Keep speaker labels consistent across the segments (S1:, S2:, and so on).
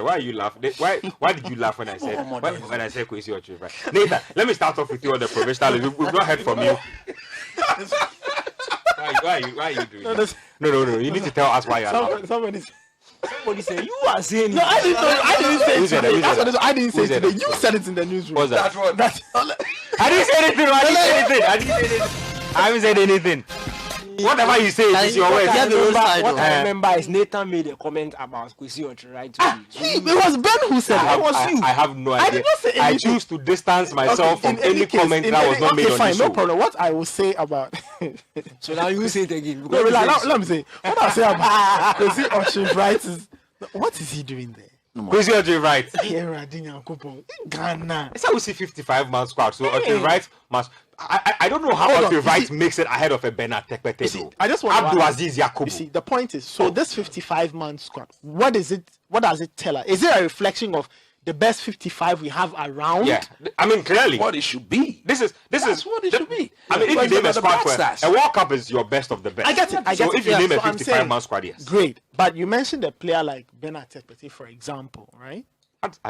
S1: Why are you laughing? Why did you laugh when I said Kwesi Ochiri, right? Nathan, let me start off with you on the provisional. We've not heard from you. Why are you doing that? No. You need to tell us why you're laughing.
S2: Somebody said you are saying.
S3: No, I didn't say it today. I didn't say it today. You said it in the newsroom.
S1: What's that?
S3: I didn't say anything.
S1: I haven't said anything. Whatever you say is your word.
S2: What I remember is Nathan made a comment about Kwesi Ochiri, right?
S3: It was Ben who said it. It was you.
S1: I have no idea.
S3: I did not say anything.
S1: I choose to distance myself from any comment that was not made on the show.
S3: No problem. What I will say about...
S2: So now you say it again.
S3: No, let me say. What I say about Kwesi Ochiri, right, is... What is he doing there?
S1: Kwesi Ochiri, right?
S3: Ghana.
S1: It's how we see 55-man squad. So Ochiri, right, must... I don't know how Ochiri right makes it ahead of a Bernard Tekpete.
S3: I just want
S1: Abdulaziz Yakubu.
S3: You see, the point is, so this 55-man squad, what does it tell us? Is it a reflection of the best 55 we have around?
S1: Yeah, I mean, clearly.
S4: What it should be.
S1: This is
S4: what it should be.
S1: I mean, if you name a squad for a World Cup is your best of the best.
S3: I get it.
S1: So if you name a 55-man squad, yes.
S3: Great. But you mentioned a player like Bernard Tekpete, for example, right?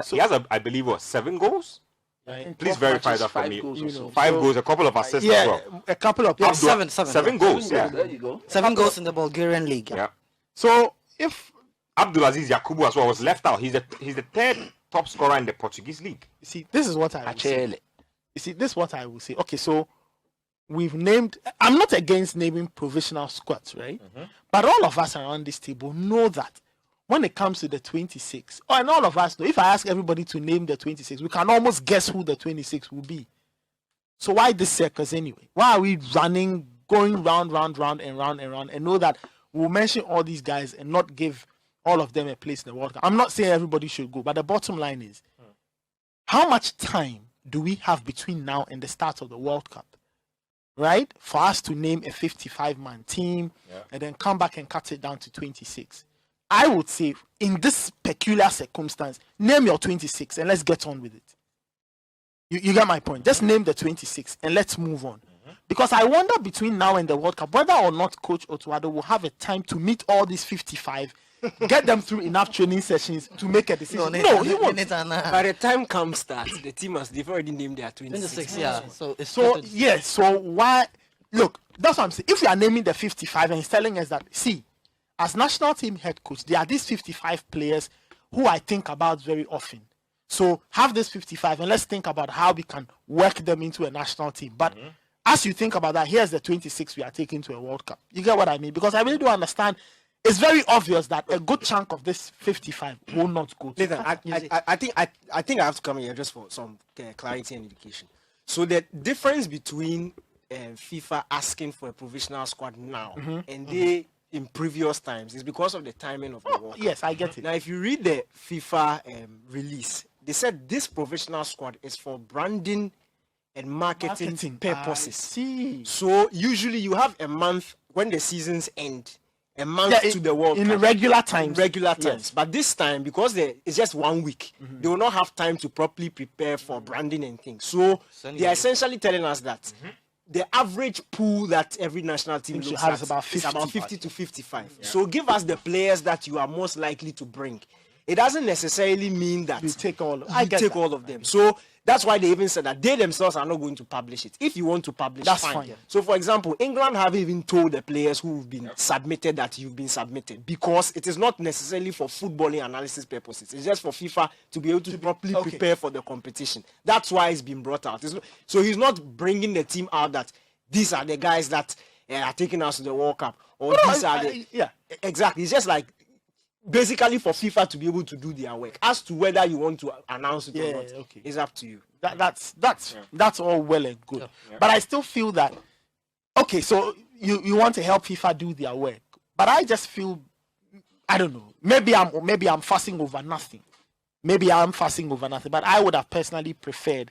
S1: He has, I believe, 7 goals? Right. Please verify that for me. 5 goals, a couple of assists as well.
S3: A couple of
S1: 7 goals. Yeah,
S4: there you go.
S5: 7 goals in the Bulgarian league.
S1: Yeah.
S3: So if
S1: Abdulaziz Yakubu as well was left out, he's the 3rd top scorer in the Portuguese league.
S3: You see, this is what I will say. You see, this is what I will say. Okay, so we've named. I'm not against naming provisional squads, right? Mm-hmm. But all of us around this table know that when it comes to the 26, and all of us know, if I ask everybody to name the 26, we can almost guess who the 26 will be. So why this circus anyway? Why are we going round, and know that we'll mention all these guys and not give all of them a place in the World Cup? I'm not saying everybody should go, but the bottom line is, how much time do we have between now and the start of the World Cup, right? For us to name a 55-man team and then come back and cut it down to 26. I would say, in this peculiar circumstance, name your 26 and let's get on with it. You get my point? Just name the 26 and let's move on. Because I wonder between now and the World Cup, whether or not Coach Otuado will have a time to meet all these 55, get them through enough training sessions to make a decision. No, he won't.
S2: By the time comes that, the team they've already named their
S5: 26. Yeah.
S3: So why? Look, that's what I'm saying. If we are naming the 55 and he's telling us that, see, as national team head coach, there are these 55 players who I think about very often. So have this 55 and let's think about how we can work them into a national team. But as you think about that, here's the 26 we are taking to a World Cup. You get what I mean? Because I really don't understand. It's very obvious that a good chunk of this 55 will not go to.
S2: Listen, I think I have to come here just for some clarity and education. So the difference between FIFA asking for a provisional squad now and they in previous times is because of the timing of the World Cup.
S3: Yes, I get it.
S2: Now, if you read the FIFA release, they said this provisional squad is for branding and marketing purposes.
S3: See.
S2: So usually you have a month when the seasons end, a month to the World Cup.
S3: In regular times.
S2: Yes. But this time, because it's just 1 week, they will not have time to properly prepare for branding and things. So they are essentially telling us that the average pool that every national team looks at is about 50 to 55. Yeah. So give us the players that you are most likely to bring. It doesn't necessarily mean that
S3: you take all
S2: of them. So that's why they even said that they themselves are not going to publish it. If you want to publish,
S3: that's fine.
S2: So for example, England have even told the players who've been submitted that you've been submitted, because it is not necessarily for footballing analysis purposes. It's just for FIFA to be able to properly prepare for the competition. That's why it's been brought out. So he's not bringing the team out that these are the guys that are taking us to the World Cup, or these are the exactly. It's just like basically for FIFA to be able to do their work. As to whether you want to announce it or not, it's up to you.
S3: That's all well and good. But I still feel that, okay, so you want to help FIFA do their work, but I just feel, I don't know, maybe I'm fussing over nothing. But I would have personally preferred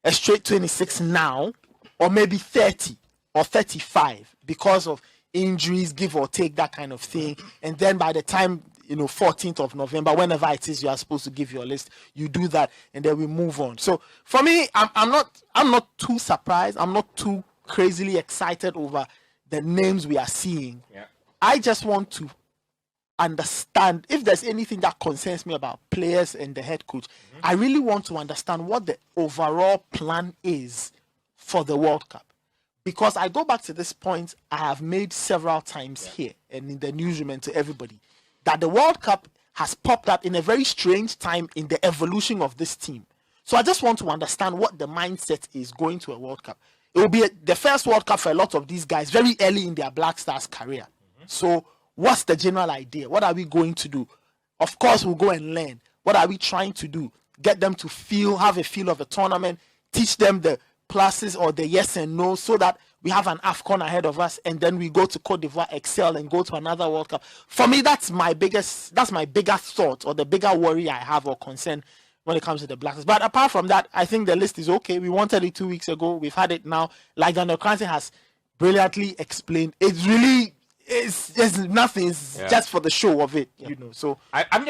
S3: a straight 26 now, or maybe 30 or 35 because of injuries, give or take, that kind of thing. And then by the time 14th of November, whenever it is you are supposed to give your list, you do that, and then we move on. So for me, I'm not too surprised. I'm not too crazily excited over the names we are seeing. I just want to understand if there's anything that concerns me about players and the head coach. I really want to understand what the overall plan is for the World Cup. Because I go back to this point I have made several times here and in the newsroom and to everybody, that the World Cup has popped up in a very strange time in the evolution of this team. So I just want to understand what the mindset is going to a World Cup. It will be the first World Cup for a lot of these guys very early in their Black Stars career. So what's the general idea? What are we going to do? Of course, we'll go and learn. What are we trying to do? Get them to have a feel of a tournament, teach them the pluses or the yes and no, so that we have an AFCON ahead of us, and then we go to Cote d'Ivoire, excel, and go to another World Cup. For me, that's my biggest thought, or the bigger worry I have or concern when it comes to the Blacks. But apart from that, I think the list is okay. We wanted it 2 weeks ago. We've had it now. Like Daniel Cranston has brilliantly explained, it's really it's nothing. It's just for the show of it, So
S1: I'm